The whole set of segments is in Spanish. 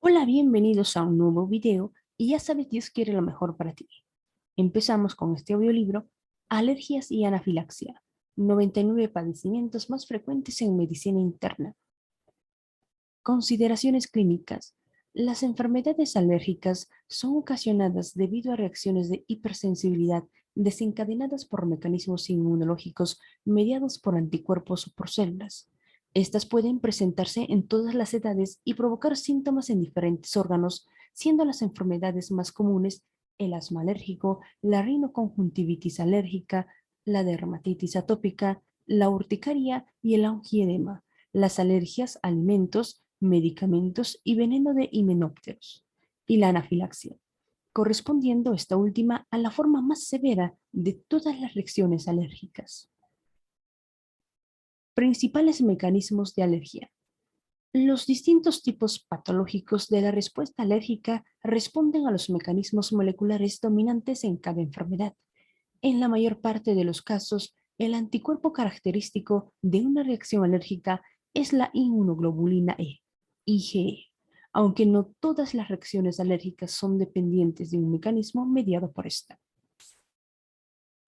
Hola, bienvenidos a un nuevo video y ya sabes, Dios quiere lo mejor para ti. Empezamos con este audiolibro, Alergias y Anafilaxia, 99 padecimientos más frecuentes en medicina interna. Consideraciones clínicas. Las enfermedades alérgicas son ocasionadas debido a reacciones de hipersensibilidad desencadenadas por mecanismos inmunológicos mediados por anticuerpos o por células. Estas pueden presentarse en todas las edades y provocar síntomas en diferentes órganos, siendo las enfermedades más comunes el asma alérgico, la rinoconjuntivitis alérgica, la dermatitis atópica, la urticaria y el angioedema. Las alergias a alimentos, medicamentos y veneno de himenópteros, y la anafilaxia, correspondiendo esta última a la forma más severa de todas las reacciones alérgicas. Principales mecanismos de alergia. Los distintos tipos patológicos de la respuesta alérgica responden a los mecanismos moleculares dominantes en cada enfermedad. En la mayor parte de los casos, el anticuerpo característico de una reacción alérgica es la inmunoglobulina E, IgE, aunque no todas las reacciones alérgicas son dependientes de un mecanismo mediado por esta.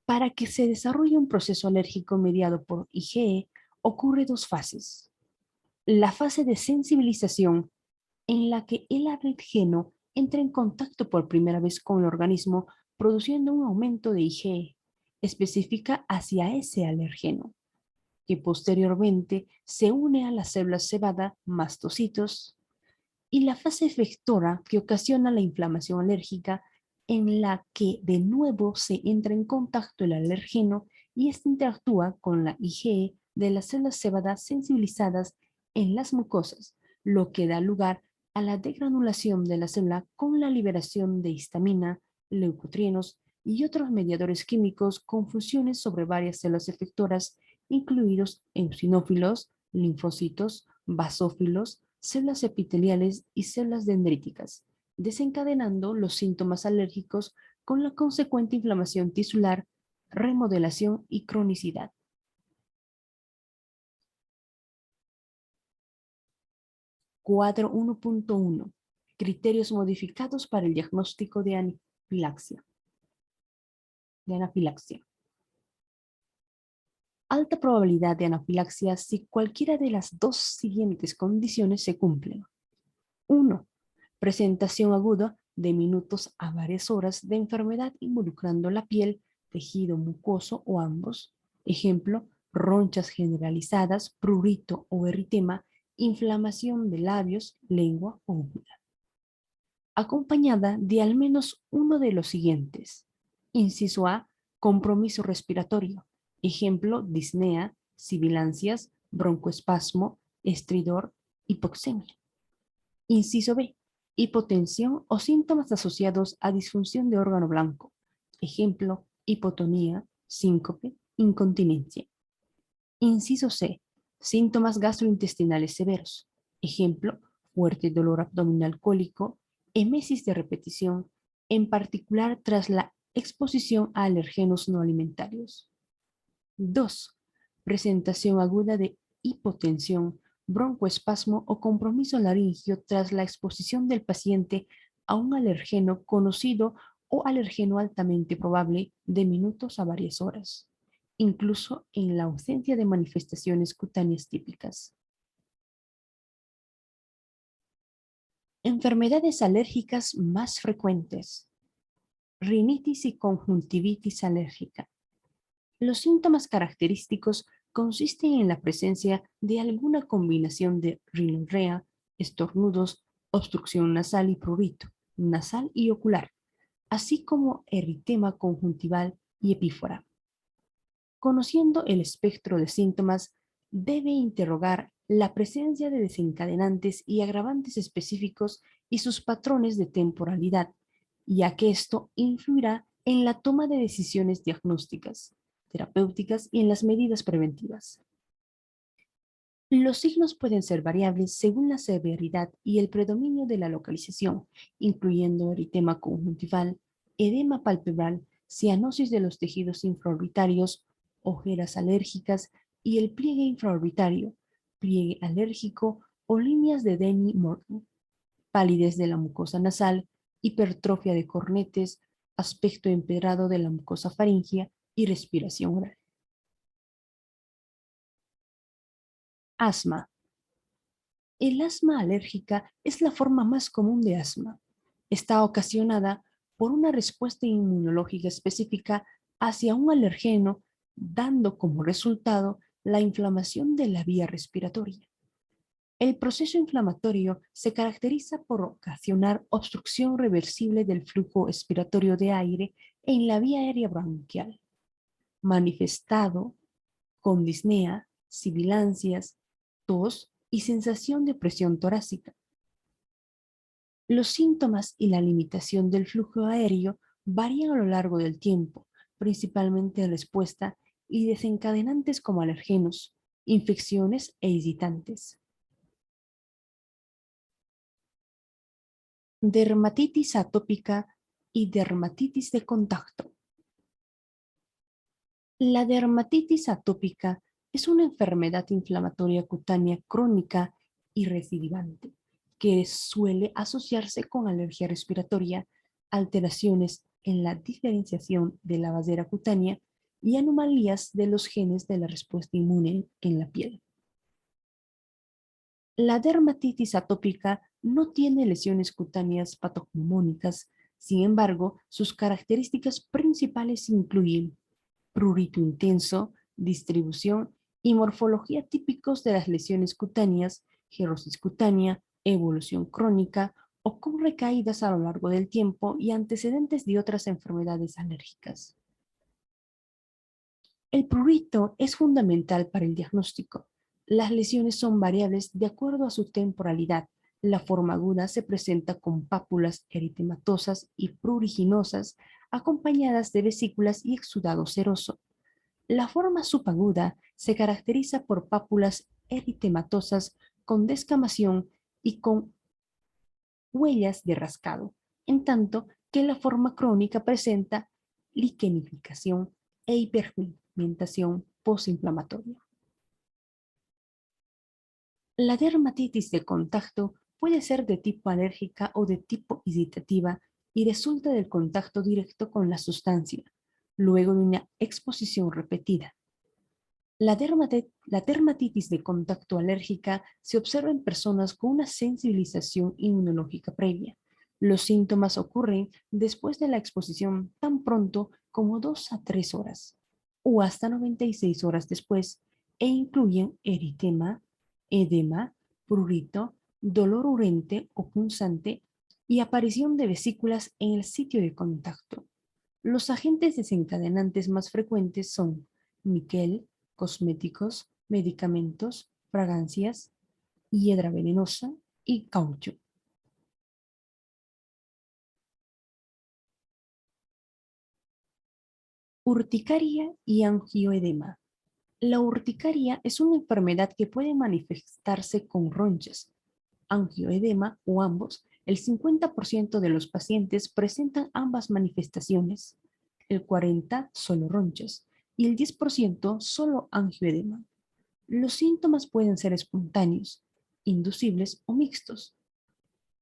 Para que se desarrolle un proceso alérgico mediado por IgE, ocurre dos fases. La fase de sensibilización, en la que el alergeno entra en contacto por primera vez con el organismo, produciendo un aumento de IgE específica hacia ese alergeno, que posteriormente se une a las células cebada, mastocitos, y la fase efectora que ocasiona la inflamación alérgica, en la que de nuevo se entra en contacto el alergeno y este interactúa con la IgE de las células cebada sensibilizadas en las mucosas, lo que da lugar a la degranulación de la célula con la liberación de histamina, leucotrienos y otros mediadores químicos con funciones sobre varias células efectoras, incluidos eosinófilos, linfocitos, basófilos, células epiteliales y células dendríticas, desencadenando los síntomas alérgicos con la consecuente inflamación tisular, remodelación y cronicidad. 4.1. Criterios modificados para el diagnóstico de anafilaxia. Alta probabilidad de anafilaxia si cualquiera de las dos siguientes condiciones se cumplen. 1. Presentación aguda de minutos a varias horas de enfermedad involucrando la piel, tejido mucoso o ambos. Ejemplo, ronchas generalizadas, prurito o eritema, inflamación de labios, lengua o úvula. Acompañada de al menos uno de los siguientes. Inciso A, compromiso respiratorio. Ejemplo, disnea, sibilancias, broncoespasmo, estridor, hipoxemia. Inciso B, hipotensión o síntomas asociados a disfunción de órgano blanco. Ejemplo, hipotonía, síncope, incontinencia. Inciso C, síntomas gastrointestinales severos. Ejemplo, fuerte dolor abdominal cólico, emesis de repetición, en particular tras la exposición a alergenos no alimentarios. 2. Presentación aguda de hipotensión, broncoespasmo o compromiso laringio tras la exposición del paciente a un alergeno conocido o alergeno altamente probable de minutos a varias horas, incluso en la ausencia de manifestaciones cutáneas típicas. Enfermedades alérgicas más frecuentes. Rinitis y conjuntivitis alérgica. Los síntomas característicos consisten en la presencia de alguna combinación de rinorrea, estornudos, obstrucción nasal y prurito, nasal y ocular, así como eritema conjuntival y epífora. Conociendo el espectro de síntomas, debe interrogar la presencia de desencadenantes y agravantes específicos y sus patrones de temporalidad, ya que esto influirá en la toma de decisiones diagnósticas, terapéuticas y en las medidas preventivas. Los signos pueden ser variables según la severidad y el predominio de la localización, incluyendo eritema conjuntival, edema palpebral, cianosis de los tejidos infraorbitarios, ojeras alérgicas y el pliegue infraorbitario, pliegue alérgico o líneas de Denny-Morgan. palidez de la mucosa nasal, hipertrofia de cornetes, aspecto empedrado de la mucosa faríngea y respiración oral. Asma. El asma alérgica es la forma más común de asma. Está ocasionada por una respuesta inmunológica específica hacia un alergeno, dando como resultado la inflamación de la vía respiratoria. El proceso inflamatorio se caracteriza por ocasionar obstrucción reversible del flujo expiratorio de aire en la vía aérea bronquial, manifestado con disnea, sibilancias, tos y sensación de presión torácica. Los síntomas y la limitación del flujo aéreo varían a lo largo del tiempo, principalmente en respuesta y desencadenantes como alergenos, infecciones e irritantes. Dermatitis atópica y dermatitis de contacto. La dermatitis atópica es una enfermedad inflamatoria cutánea crónica y recidivante que suele asociarse con alergia respiratoria, alteraciones en la diferenciación de la barrera cutánea y anomalías de los genes de la respuesta inmune en la piel. La dermatitis atópica no tiene lesiones cutáneas patognomónicas, sin embargo, sus características principales incluyen prurito intenso, distribución y morfología típicos de las lesiones cutáneas, cirrosis cutánea, evolución crónica o con recaídas a lo largo del tiempo y antecedentes de otras enfermedades alérgicas. El prurito es fundamental para el diagnóstico. Las lesiones son variables de acuerdo a su temporalidad. La forma aguda se presenta con pápulas eritematosas y pruriginosas acompañadas de vesículas y exudado seroso. La forma subaguda se caracteriza por pápulas eritematosas con descamación y con huellas de rascado, en tanto que la forma crónica presenta liquenificación e hiperpigmentación postinflamatoria. La dermatitis de contacto puede ser de tipo alérgica o de tipo irritativa y resulta del contacto directo con la sustancia, luego de una exposición repetida. La dermatitis de contacto alérgica se observa en personas con una sensibilización inmunológica previa. Los síntomas ocurren después de la exposición tan pronto como 2 a 3 horas o hasta 96 horas después e incluyen eritema, edema, prurito, dolor urente o punzante y aparición de vesículas en el sitio de contacto. Los agentes desencadenantes más frecuentes son níquel, cosméticos, medicamentos, fragancias, hiedra venenosa y caucho. Urticaria y angioedema. La urticaria es una enfermedad que puede manifestarse con ronchas, angioedema o ambos. El 50% de los pacientes presentan ambas manifestaciones, el 40% solo ronchas y el 10% solo angioedema. Los síntomas pueden ser espontáneos, inducibles o mixtos.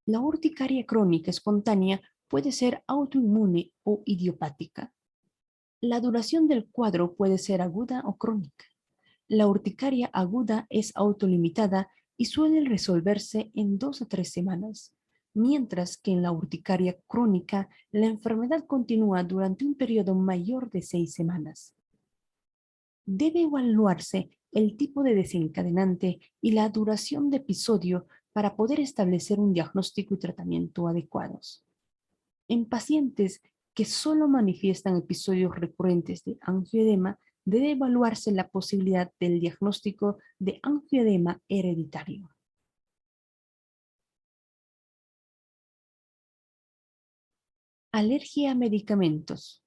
La urticaria crónica espontánea puede ser autoinmune o idiopática. La duración del cuadro puede ser aguda o crónica. La urticaria aguda es autolimitada y suele resolverse en 2 a 3 semanas, mientras que en la urticaria crónica la enfermedad continúa durante un periodo mayor de 6 semanas. Debe evaluarse el tipo de desencadenante y la duración de episodio para poder establecer un diagnóstico y tratamiento adecuados. En pacientes que solo manifiestan episodios recurrentes de angioedema, debe evaluarse la posibilidad del diagnóstico de angioedema hereditario. Alergia a medicamentos.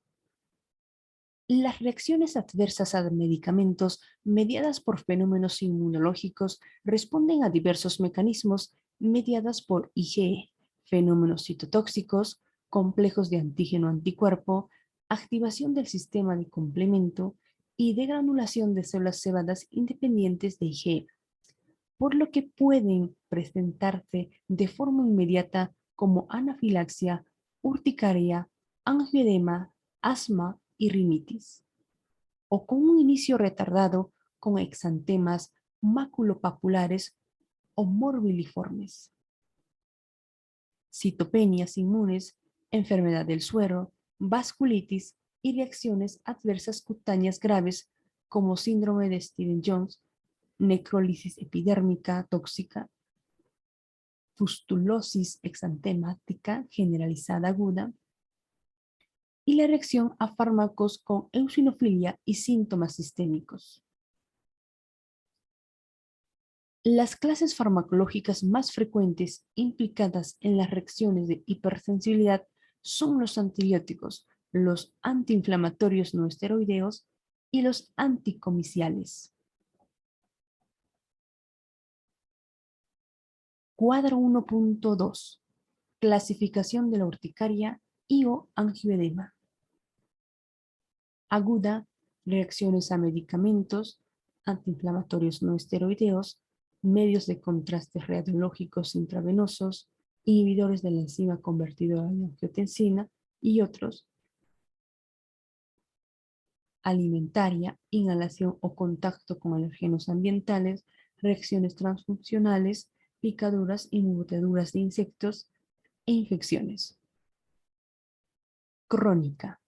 Las reacciones adversas a medicamentos mediadas por fenómenos inmunológicos responden a diversos mecanismos mediadas por IgE, fenómenos citotóxicos, complejos de antígeno-anticuerpo, activación del sistema de complemento y degranulación de células cebadas independientes de IgE. por lo que pueden presentarse de forma inmediata como anafilaxia, urticaria, angioedema, asma y rinitis, o con un inicio retardado con exantemas maculopapulares o morbiliformes, citopenias inmunes, enfermedad del suero, vasculitis y reacciones adversas cutáneas graves como síndrome de Stevens-Jones, necrólisis epidérmica tóxica, pustulosis exantemática generalizada aguda y la reacción a fármacos con eosinofilia y síntomas sistémicos. Las clases farmacológicas más frecuentes implicadas en las reacciones de hipersensibilidad son los antibióticos, los antiinflamatorios no esteroideos y los anticomiciales. Cuadro 1.2. Clasificación de la urticaria y o angioedema. Aguda, reacciones a medicamentos, antiinflamatorios no esteroideos, medios de contraste radiológicos intravenosos, inhibidores de la enzima convertidora de angiotensina y otros. Alimentaria, inhalación o contacto con alergenos ambientales, reacciones transfuncionales, picaduras y mordeduras de insectos e infecciones. Crónica,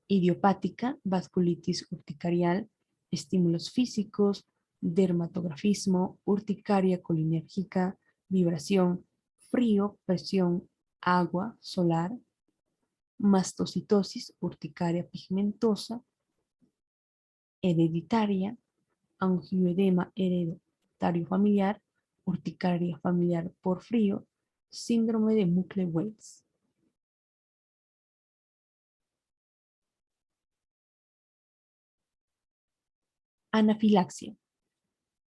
idiopática, vasculitis urticarial, estímulos físicos, dermatografismo, urticaria colinérgica, vibración, frío, presión, agua, solar, mastocitosis, urticaria pigmentosa, hereditaria, angioedema hereditario familiar, urticaria familiar por frío, síndrome de Muckle-Wells. Anafilaxia.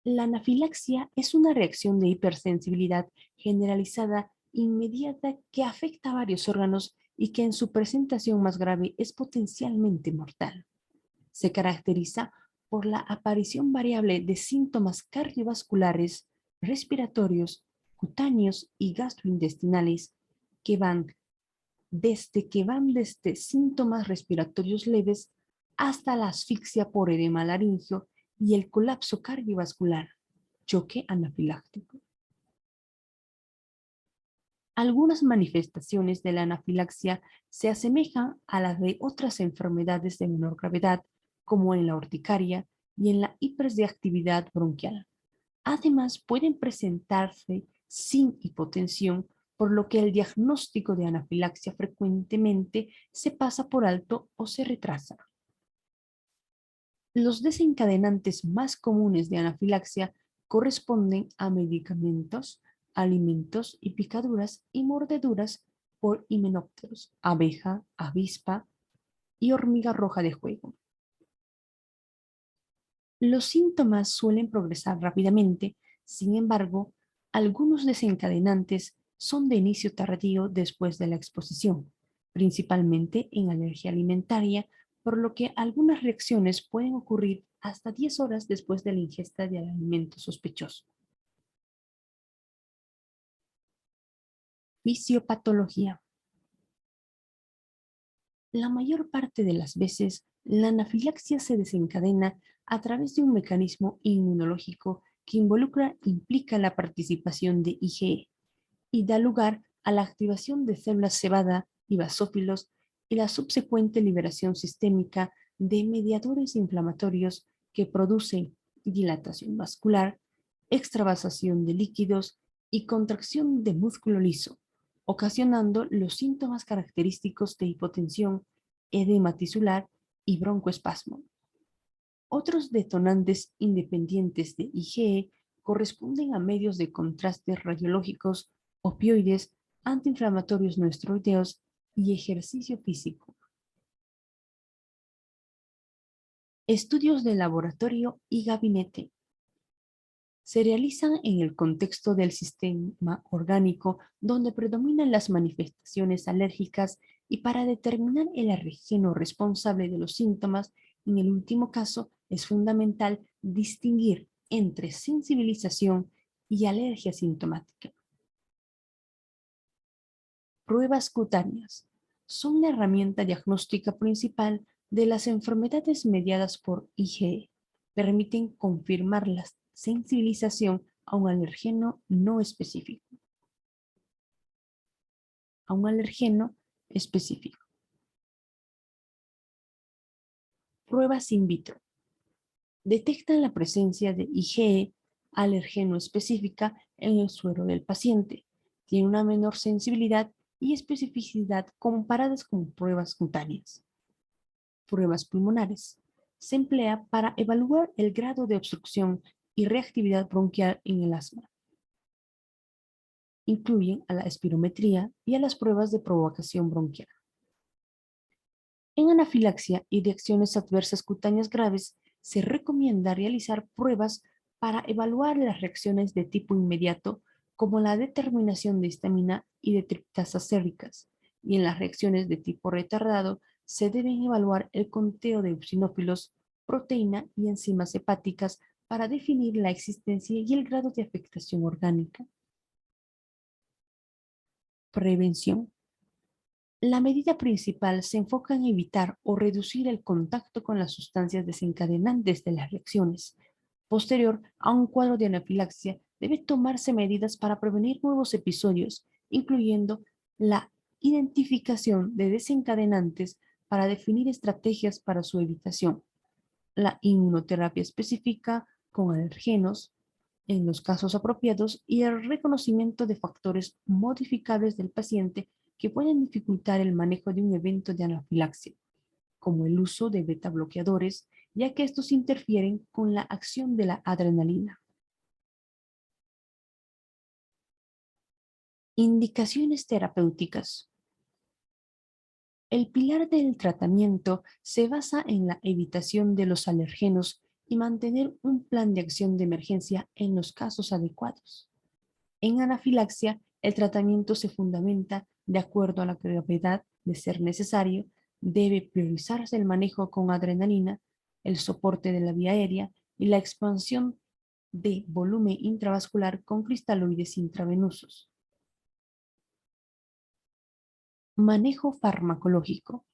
La anafilaxia es una reacción de hipersensibilidad generalizada inmediata que afecta a varios órganos y que en su presentación más grave es potencialmente mortal. Se caracteriza por la aparición variable de síntomas cardiovasculares, respiratorios, cutáneos y gastrointestinales que van desde síntomas respiratorios leves hasta la asfixia por edema laringio y el colapso cardiovascular, choque anafiláctico. Algunas manifestaciones de la anafilaxia se asemejan a las de otras enfermedades de menor gravedad, como en la urticaria y en la hiperreactividad bronquial. Además, pueden presentarse sin hipotensión, por lo que el diagnóstico de anafilaxia frecuentemente se pasa por alto o se retrasa. Los desencadenantes más comunes de anafilaxia corresponden a medicamentos, alimentos y picaduras y mordeduras por himenópteros, abeja, avispa y hormiga roja de juego. Los síntomas suelen progresar rápidamente, sin embargo, algunos desencadenantes son de inicio tardío después de la exposición, principalmente en alergia alimentaria, por lo que algunas reacciones pueden ocurrir hasta 10 horas después de la ingesta del alimento sospechoso. Fisiopatología. La mayor parte de las veces, la anafilaxia se desencadena a través de un mecanismo inmunológico que implica la participación de IgE y da lugar a la activación de células cebada y basófilos y la subsecuente liberación sistémica de mediadores inflamatorios que producen dilatación vascular, extravasación de líquidos y contracción de músculo liso, ocasionando los síntomas característicos de hipotensión, edema tisular y broncoespasmo. Otros detonantes independientes de IgE corresponden a medios de contraste radiológicos, opioides, antiinflamatorios no esteroideos y ejercicio físico. Estudios de laboratorio y gabinete. Se realizan en el contexto del sistema orgánico donde predominan las manifestaciones alérgicas y para determinar el alergeno responsable de los síntomas, en el último caso es fundamental distinguir entre sensibilización y alergia sintomática. Pruebas cutáneas son la herramienta diagnóstica principal de las enfermedades mediadas por IgE. Permiten confirmar la sensibilización a un alergeno no específico. Pruebas in vitro. Detectan la presencia de IgE alergeno específica en el suero del paciente. Tiene una menor sensibilidad y especificidad comparadas con pruebas cutáneas. Pruebas pulmonares. Se emplea para evaluar el grado de obstrucción y reactividad bronquial en el asma. Incluyen a la espirometría y a las pruebas de provocación bronquial. En anafilaxia y reacciones adversas cutáneas graves, se recomienda realizar pruebas para evaluar las reacciones de tipo inmediato, como la determinación de histamina y de triptasas séricas, y en las reacciones de tipo retardado, se deben evaluar el conteo de eosinófilos, proteína y enzimas hepáticas para definir la existencia y el grado de afectación orgánica. Prevención. La medida principal se enfoca en evitar o reducir el contacto con las sustancias desencadenantes de las reacciones. Posterior a un cuadro de anafilaxia, debe tomarse medidas para prevenir nuevos episodios, incluyendo la identificación de desencadenantes para definir estrategias para su evitación, la inmunoterapia específica con alergenos en los casos apropiados y el reconocimiento de factores modificables del paciente que pueden dificultar el manejo de un evento de anafilaxia, como el uso de beta bloqueadores, ya que estos interfieren con la acción de la adrenalina. Indicaciones terapéuticas. El pilar del tratamiento se basa en la evitación de los alergenos y mantener un plan de acción de emergencia en los casos adecuados. En anafilaxia, el tratamiento se fundamenta de acuerdo a la gravedad de ser necesario, debe priorizarse el manejo con adrenalina, el soporte de la vía aérea y la expansión de volumen intravascular con cristaloides intravenosos. Manejo farmacológico.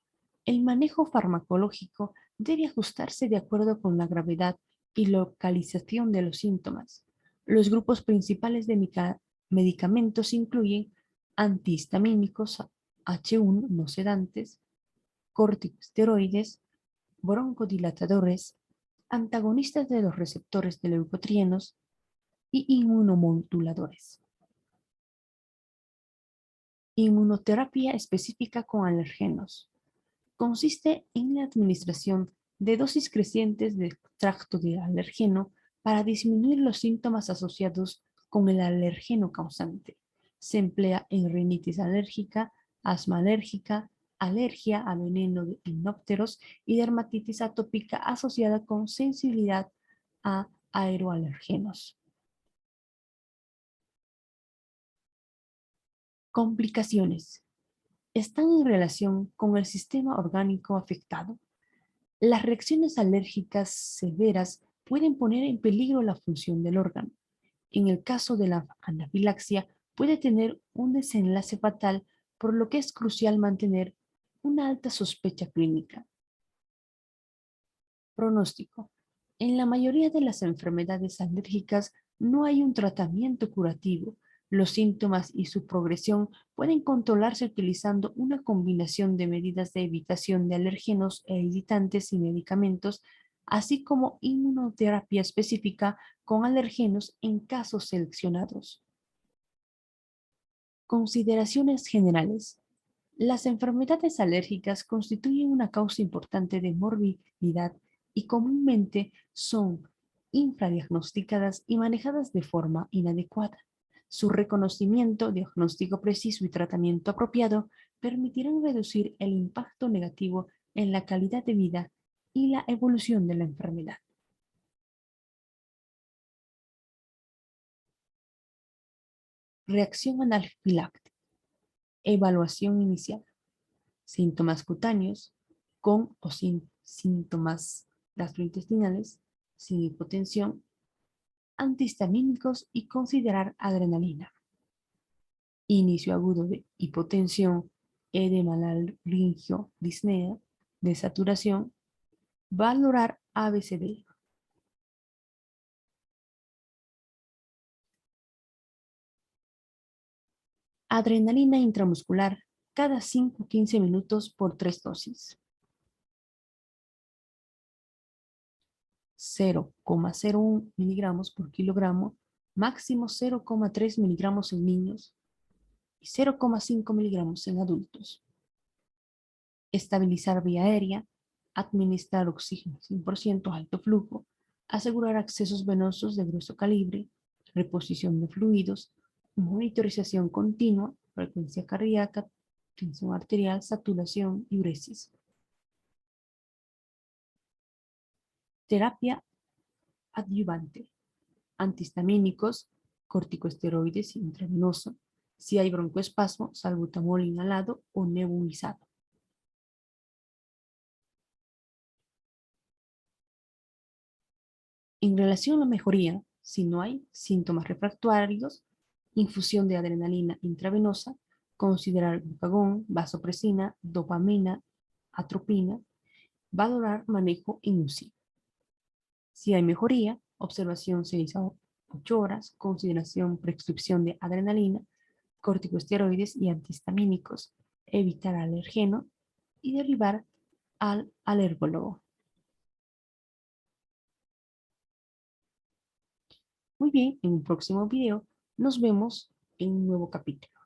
El manejo farmacológico debe ajustarse de acuerdo con la gravedad y localización de los síntomas. Los grupos principales de medicamentos incluyen antihistamínicos, H1 no sedantes, corticosteroides, broncodilatadores, antagonistas de los receptores de leucotrienos y inmunomoduladores. Inmunoterapia específica con alergenos. Consiste en la administración de dosis crecientes de extracto de alergeno para disminuir los síntomas asociados con el alergeno causante. Se emplea en rinitis alérgica, asma alérgica, alergia a veneno de hinópteros y dermatitis atópica asociada con sensibilidad a aeroalergenos. Complicaciones. Están en relación con el sistema orgánico afectado. Las reacciones alérgicas severas pueden poner en peligro la función del órgano. En el caso de la anafilaxia, puede tener un desenlace fatal, por lo que es crucial mantener una alta sospecha clínica. Pronóstico. En la mayoría de las enfermedades alérgicas no hay un tratamiento curativo. Los síntomas y su progresión pueden controlarse utilizando una combinación de medidas de evitación de alérgenos e irritantes y medicamentos, así como inmunoterapia específica con alergenos en casos seleccionados. Consideraciones generales. Las enfermedades alérgicas constituyen una causa importante de morbilidad y comúnmente son infradiagnosticadas y manejadas de forma inadecuada. Su reconocimiento, diagnóstico preciso y tratamiento apropiado permitirán reducir el impacto negativo en la calidad de vida y la evolución de la enfermedad. Reacción anafiláctica. Evaluación inicial. Síntomas cutáneos, con o sin síntomas gastrointestinales, sin hipotensión, antihistamínicos y considerar adrenalina. Inicio agudo de hipotensión, edema laringio, disnea, desaturación, valorar ABCD. Adrenalina intramuscular cada 5-15 minutos por 3 dosis. 0,01 miligramos por kilogramo, máximo 0,3 miligramos en niños y 0,5 miligramos en adultos. Estabilizar vía aérea, administrar oxígeno 100% alto flujo, asegurar accesos venosos de grueso calibre, reposición de fluidos, monitorización continua, frecuencia cardíaca, tensión arterial, saturación y uresis. Terapia adyuvante, antihistamínicos, corticosteroides intravenoso, si hay broncoespasmo, salbutamol inhalado o nebulizado. En relación a la mejoría, si no hay síntomas refractarios, infusión de adrenalina intravenosa, considerar glucagón, vasopresina, dopamina, atropina, valorar manejo en UCI. Si hay mejoría, observación 6 a 8 horas, consideración prescripción de adrenalina, corticosteroides y antihistamínicos, evitar alergeno y derivar al alergólogo. Muy bien, en un próximo video nos vemos en un nuevo capítulo.